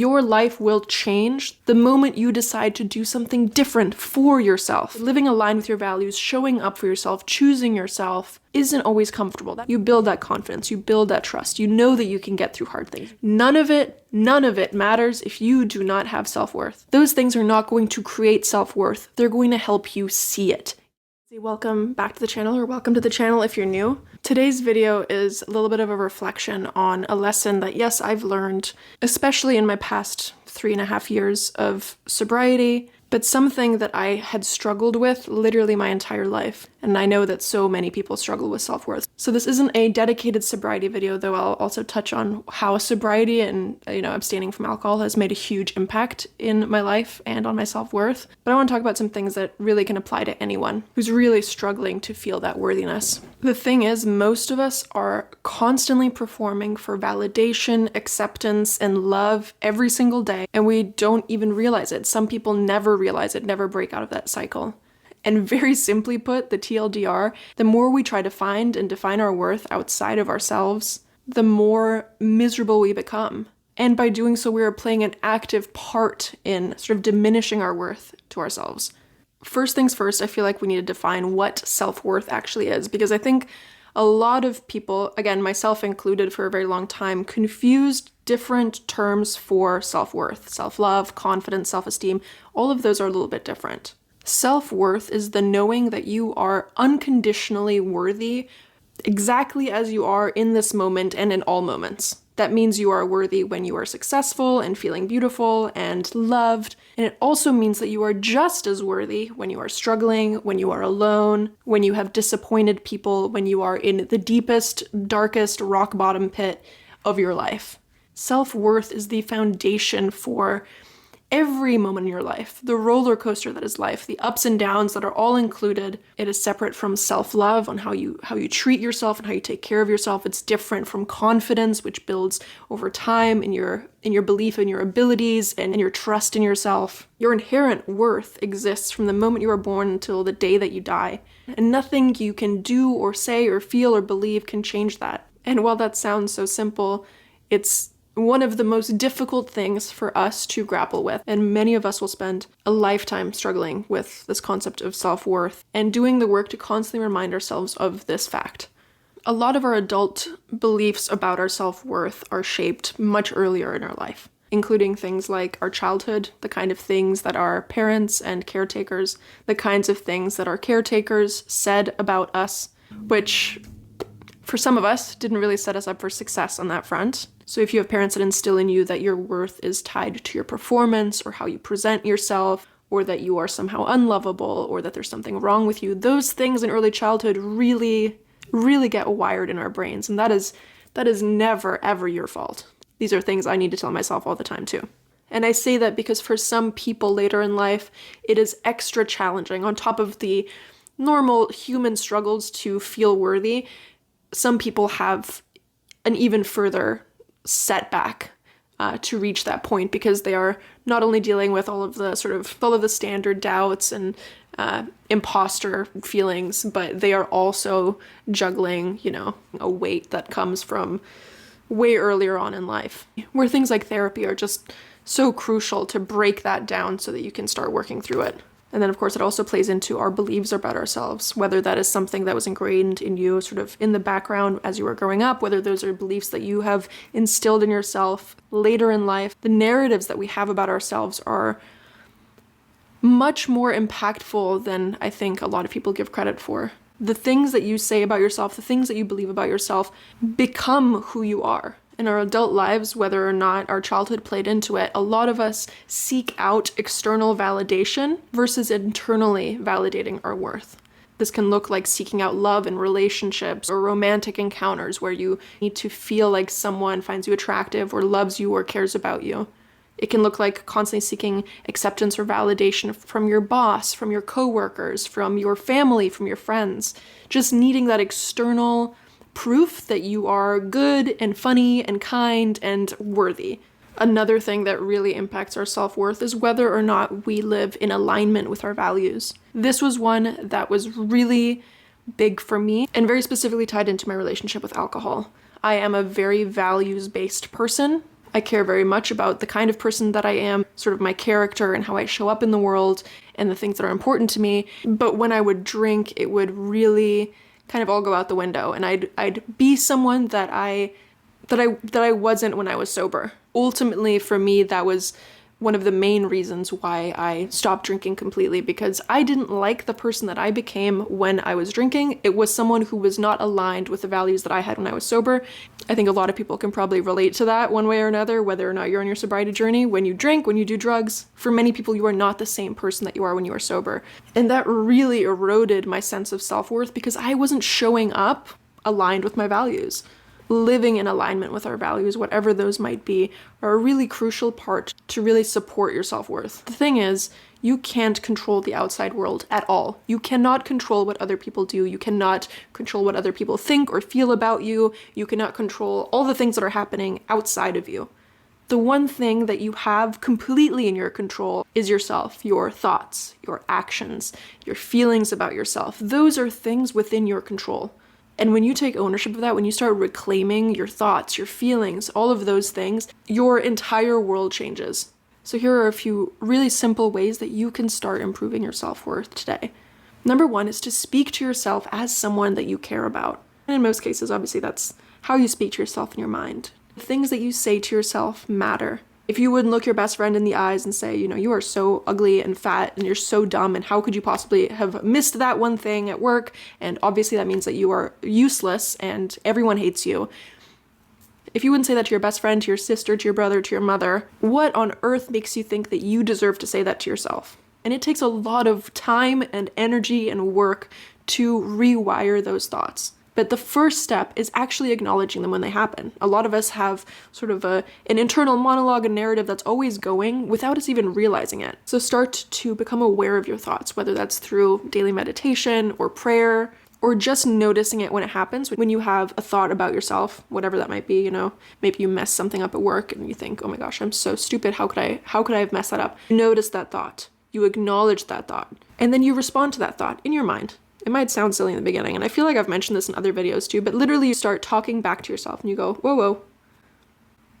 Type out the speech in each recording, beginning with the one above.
Your life will change the moment you decide to do something different for yourself. Living aligned with your values, showing up for yourself, choosing yourself isn't always comfortable. You build that confidence, you build that trust, you know that you can get through hard things. None of it matters if you do not have self-worth. Those things are not going to create self-worth. They're going to help you see it. Welcome back to the channel, or welcome to the channel if you're new. Today's video is a little bit of a reflection on a lesson that, yes, I've learned, especially in my past 3.5 years of sobriety, but something that I had struggled with literally my entire life. And I know that so many people struggle with self-worth. So this isn't a dedicated sobriety video, though I'll also touch on how sobriety and, abstaining from alcohol has made a huge impact in my life and on my self-worth. But I want to talk about some things that really can apply to anyone who's really struggling to feel that worthiness. The thing is, most of us are constantly performing for validation, acceptance, and love every single day, and we don't even realize it. Some people never realize it, never break out of that cycle. And very simply put, the TLDR, the more we try to find and define our worth outside of ourselves, the more miserable we become. And by doing so, we are playing an active part in sort of diminishing our worth to ourselves. First things first, I feel like we need to define what self-worth actually is, because I think a lot of people, again, myself included for a very long time, confused different terms for self-worth. Self-love, confidence, self-esteem, all of those are a little bit different. Self-worth is the knowing that you are unconditionally worthy exactly as you are in this moment and in all moments. That means you are worthy when you are successful and feeling beautiful and loved. And it also means that you are just as worthy when you are struggling, when you are alone, when you have disappointed people, when you are in the deepest, darkest rock bottom pit of your life. Self-worth is the foundation for every moment in your life, the roller coaster that is life, the ups and downs that are all included. It is separate from self-love, on how you treat yourself and how you take care of yourself. It's different from confidence, which builds over time in your belief in your abilities and in your trust in yourself. Your inherent worth exists from the moment you are born until the day that you die, and nothing you can do or say or feel or believe can change that. And while that sounds so simple, it's one of the most difficult things for us to grapple with, and many of us will spend a lifetime struggling with this concept of self-worth and doing the work to constantly remind ourselves of this fact. A lot of our adult beliefs about our self-worth are shaped much earlier in our life, including things like our childhood, the kind of things that our parents and caretakers, the kinds of things that our caretakers said about us, which for some of us didn't really set us up for success on that front. So if you have parents that instill in you that your worth is tied to your performance or how you present yourself, or that you are somehow unlovable, or that there's something wrong with you, those things in early childhood really get wired in our brains. And that is never, ever your fault. These are things I need to tell myself all the time too. And I say that because for some people later in life, it is extra challenging. On top of the normal human struggles to feel worthy, some people have an even further setback to reach that point, because they are not only dealing with all of the standard doubts and imposter feelings, but they are also juggling, a weight that comes from way earlier on in life, where things like therapy are just so crucial to break that down so that you can start working through it. And then, of course, it also plays into our beliefs about ourselves, whether that is something that was ingrained in you sort of in the background as you were growing up, whether those are beliefs that you have instilled in yourself later in life. The narratives that we have about ourselves are much more impactful than I think a lot of people give credit for. The things that you say about yourself, the things that you believe about yourself, become who you are. In our adult lives, whether or not our childhood played into it, a lot of us seek out external validation versus internally validating our worth. This can look like seeking out love in relationships or romantic encounters where you need to feel like someone finds you attractive or loves you or cares about you. It can look like constantly seeking acceptance or validation from your boss, from your coworkers, from your family, from your friends. Just needing that external proof that you are good and funny and kind and worthy. Another thing that really impacts our self-worth is whether or not we live in alignment with our values. This was one that was really big for me and very specifically tied into my relationship with alcohol. I am a very values-based person. I care very much about the kind of person that I am, sort of my character and how I show up in the world and the things that are important to me. But when I would drink, it would really kind of all go out the window, and I'd be someone that I wasn't when I was sober. Ultimately, for me, that was one of the main reasons why I stopped drinking completely, because I didn't like the person that I became when I was drinking. It was someone who was not aligned with the values that I had when I was sober. I think a lot of people can probably relate to that one way or another, whether or not you're on your sobriety journey. When you drink, when you do drugs, for many people, you are not the same person that you are when you are sober. And that really eroded my sense of self-worth because I wasn't showing up aligned with my values. Living in alignment with our values, whatever those might be, are a really crucial part to really support your self-worth. The thing is, you can't control the outside world at all. You cannot control what other people do. You cannot control what other people think or feel about you. You cannot control all the things that are happening outside of you. The one thing that you have completely in your control is yourself, your thoughts, your actions, your feelings about yourself. Those are things within your control. And when you take ownership of that, when you start reclaiming your thoughts, your feelings, all of those things, your entire world changes. So here are a few really simple ways that you can start improving your self-worth today. Number one is to speak to yourself as someone that you care about. And in most cases, obviously, that's how you speak to yourself in your mind. The things that you say to yourself matter. If you wouldn't look your best friend in the eyes and say, you are so ugly and fat and you're so dumb and how could you possibly have missed that one thing at work? And obviously that means that you are useless and everyone hates you. If you wouldn't say that to your best friend, to your sister, to your brother, to your mother, what on earth makes you think that you deserve to say that to yourself? And it takes a lot of time and energy and work to rewire those thoughts. But the first step is actually acknowledging them when they happen. A lot of us have sort of an internal monologue, a narrative that's always going without us even realizing it. So start to become aware of your thoughts, whether that's through daily meditation or prayer, or just noticing it when it happens. When you have a thought about yourself, whatever that might be, maybe you mess something up at work and you think, oh my gosh, I'm so stupid. How could I have messed that up? Notice that thought. You acknowledge that thought. And then you respond to that thought in your mind. It might sound silly in the beginning, and I feel like I've mentioned this in other videos too, but literally you start talking back to yourself and you go, whoa,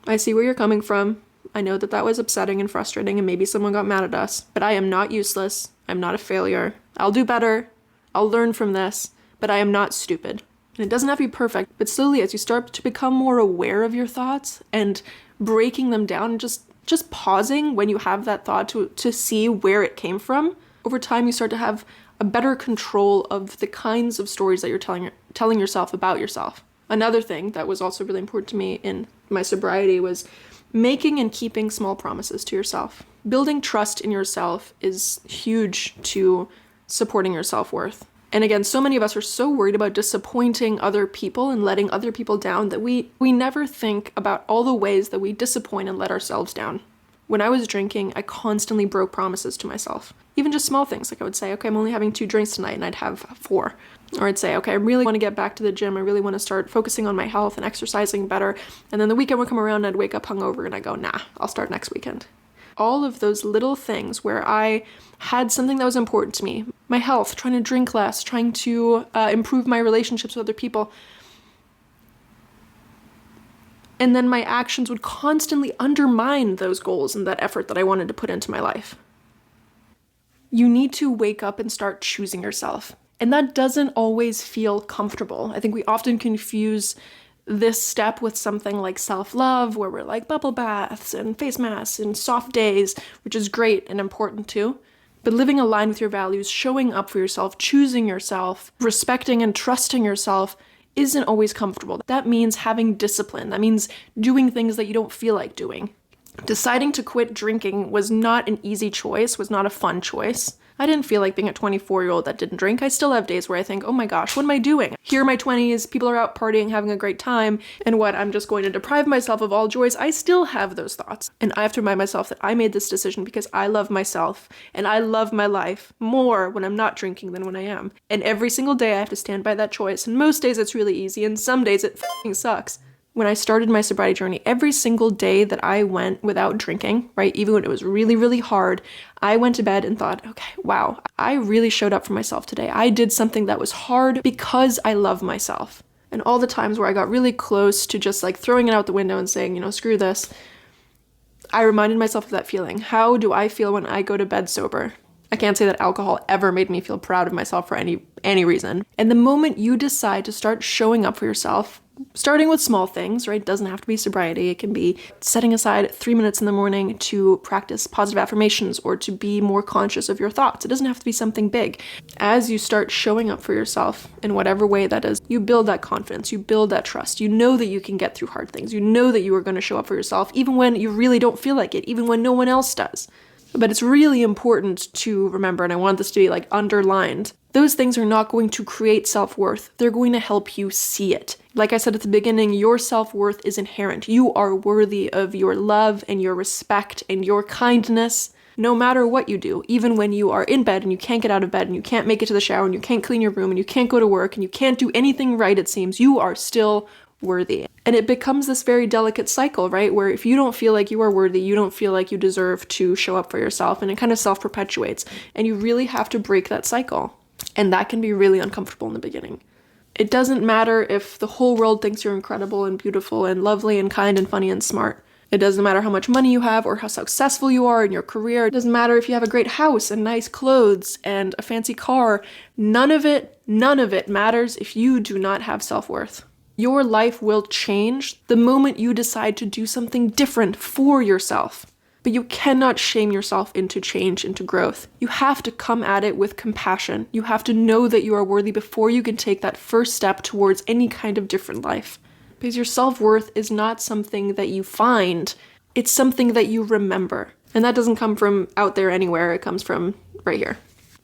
I see where you're coming from. I know that was upsetting and frustrating and maybe someone got mad at us, but I am not useless. I'm not a failure. I'll do better. I'll learn from this, but I am not stupid. And it doesn't have to be perfect, but slowly as you start to become more aware of your thoughts and breaking them down, just pausing when you have that thought to see where it came from, over time you start to have a better control of the kinds of stories that you're telling yourself about yourself. Another thing that was also really important to me in my sobriety was making and keeping small promises to yourself. Building trust in yourself is huge to supporting your self-worth. And again, so many of us are so worried about disappointing other people and letting other people down that we never think about all the ways that we disappoint and let ourselves down. When I was drinking, I constantly broke promises to myself. Even just small things, like I would say, okay, I'm only having 2 drinks tonight, and I'd have 4. Or I'd say, okay, I really want to get back to the gym. I really want to start focusing on my health and exercising better. And then the weekend would come around and I'd wake up hungover and I'd go, nah, I'll start next weekend. All of those little things where I had something that was important to me, my health, trying to drink less, trying to improve my relationships with other people, and then my actions would constantly undermine those goals and that effort that I wanted to put into my life. You need to wake up and start choosing yourself. And that doesn't always feel comfortable. I think we often confuse this step with something like self-love, where we're like bubble baths and face masks and soft days, which is great and important too. But living aligned with your values, showing up for yourself, choosing yourself, respecting and trusting yourself isn't always comfortable. That means having discipline. That means doing things that you don't feel like doing. Deciding to quit drinking was not an easy choice, was not a fun choice. I didn't feel like being a 24-year-old that didn't drink. I still have days where I think, oh my gosh, what am I doing? Here in my 20s, people are out partying, having a great time, and what, I'm just going to deprive myself of all joys? I still have those thoughts. And I have to remind myself that I made this decision because I love myself, and I love my life more when I'm not drinking than when I am. And every single day I have to stand by that choice, and most days it's really easy, and some days it f***ing sucks. When I started my sobriety journey, every single day that I went without drinking, right, even when it was really, really hard, I went to bed and thought, okay, wow, I really showed up for myself today. I did something that was hard because I love myself. And all the times where I got really close to just like throwing it out the window and saying, screw this, I reminded myself of that feeling. How do I feel when I go to bed sober? I can't say that alcohol ever made me feel proud of myself for any reason. And the moment you decide to start showing up for yourself, starting with small things, right? It doesn't have to be sobriety. It can be setting aside 3 minutes in the morning to practice positive affirmations or to be more conscious of your thoughts. It doesn't have to be something big. As you start showing up for yourself in whatever way that is, you build that confidence, you build that trust. You know that you can get through hard things. You know that you are going to show up for yourself even when you really don't feel like it, even when no one else does. But it's really important to remember, and I want this to be like underlined, those things are not going to create self-worth. They're going to help you see it. Like I said at the beginning, your self-worth is inherent. You are worthy of your love and your respect and your kindness, no matter what you do. Even when you are in bed and you can't get out of bed and you can't make it to the shower and you can't clean your room and you can't go to work and you can't do anything right, it seems, you are still worthy. And it becomes this very delicate cycle, right? Where if you don't feel like you are worthy, you don't feel like you deserve to show up for yourself, and it kind of self-perpetuates. And you really have to break that cycle. And that can be really uncomfortable in the beginning. It doesn't matter if the whole world thinks you're incredible and beautiful and lovely and kind and funny and smart. It doesn't matter how much money you have or how successful you are in your career. It doesn't matter if you have a great house and nice clothes and a fancy car. None of it matters if you do not have self-worth. Your life will change the moment you decide to do something different for yourself. But you cannot shame yourself into change, into growth. You have to come at it with compassion. You have to know that you are worthy before you can take that first step towards any kind of different life. Because your self-worth is not something that you find, it's something that you remember. And that doesn't come from out there anywhere, it comes from right here.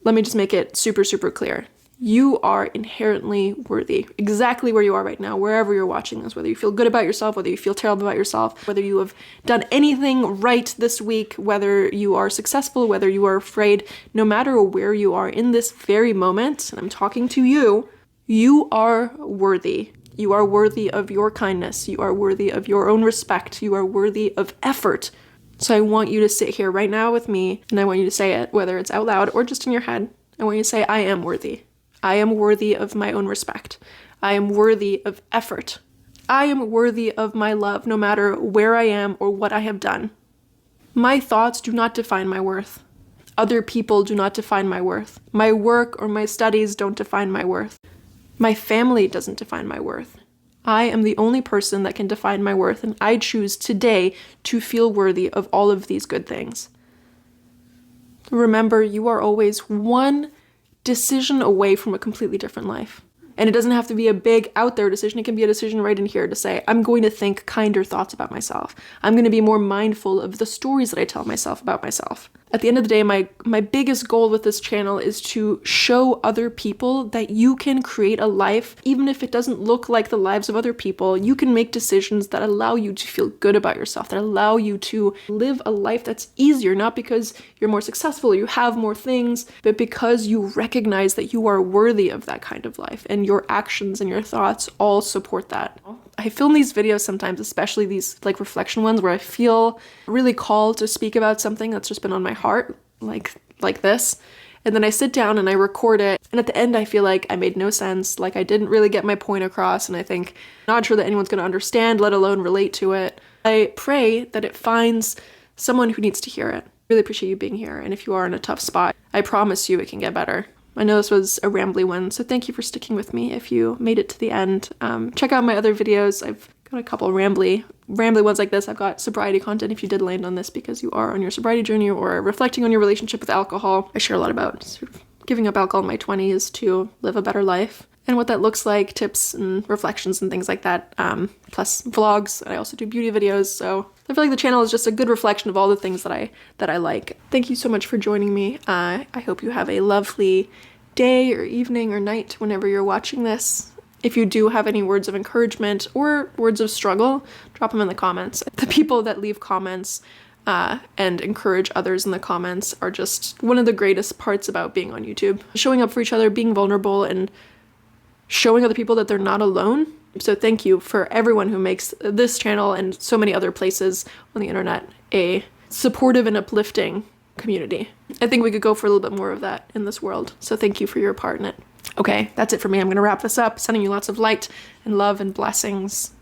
Let me just make it super, super clear. You are inherently worthy, exactly where you are right now, wherever you're watching this, whether you feel good about yourself, whether you feel terrible about yourself, whether you have done anything right this week, whether you are successful, whether you are afraid, no matter where you are in this very moment, and I'm talking to you, you are worthy. You are worthy of your kindness. You are worthy of your own respect. You are worthy of effort. So I want you to sit here right now with me, and I want you to say it, whether it's out loud or just in your head. I want you to say, I am worthy. I am worthy of my own respect. I am worthy of effort. I am worthy of my love, no matter where I am or what I have done. My thoughts do not define my worth. Other people do not define my worth. My work or my studies don't define my worth. My family doesn't define my worth. I am the only person that can define my worth, and I choose today to feel worthy of all of these good things. Remember, you are always one decision away from a completely different life. And it doesn't have to be a big out there decision. It can be a decision right in here to say, I'm going to think kinder thoughts about myself. I'm going to be more mindful of the stories that I tell myself about myself. At the end of the day, my biggest goal with this channel is to show other people that you can create a life, even if it doesn't look like the lives of other people. You can make decisions that allow you to feel good about yourself, that allow you to live a life that's easier, not because you're more successful or you have more things, but because you recognize that you are worthy of that kind of life, and your actions and your thoughts all support that. I film these videos sometimes, especially these like reflection ones, where I feel really called to speak about something that's just been on my heart, like this. And then I sit down and I record it. And at the end, I feel like I made no sense. Like I didn't really get my point across. And I think, not sure that anyone's going to understand, let alone relate to it. I pray that it finds someone who needs to hear it. Really appreciate you being here. And if you are in a tough spot, I promise you it can get better. I know this was a rambly one, so thank you for sticking with me if you made it to the end. Check out my other videos. I've got a couple rambly ones like this. I've got sobriety content if you did land on this because you are on your sobriety journey or reflecting on your relationship with alcohol. I share a lot about sort of giving up alcohol in my 20s to live a better life and what that looks like, tips and reflections and things like that, plus vlogs. I also do beauty videos, so I feel like the channel is just a good reflection of all the things that I like. Thank you so much for joining me. I hope you have a lovely day or evening or night whenever you're watching this. If you do have any words of encouragement or words of struggle, drop them in the comments. The people that leave comments and encourage others in the comments are just one of the greatest parts about being on YouTube. Showing up for each other, being vulnerable, and showing other people that they're not alone. So thank you for everyone who makes this channel and so many other places on the internet a supportive and uplifting community. I think we could go for a little bit more of that in this world. So thank you for your part in it. Okay, that's it for me. I'm going to wrap this up, sending you lots of light and love and blessings.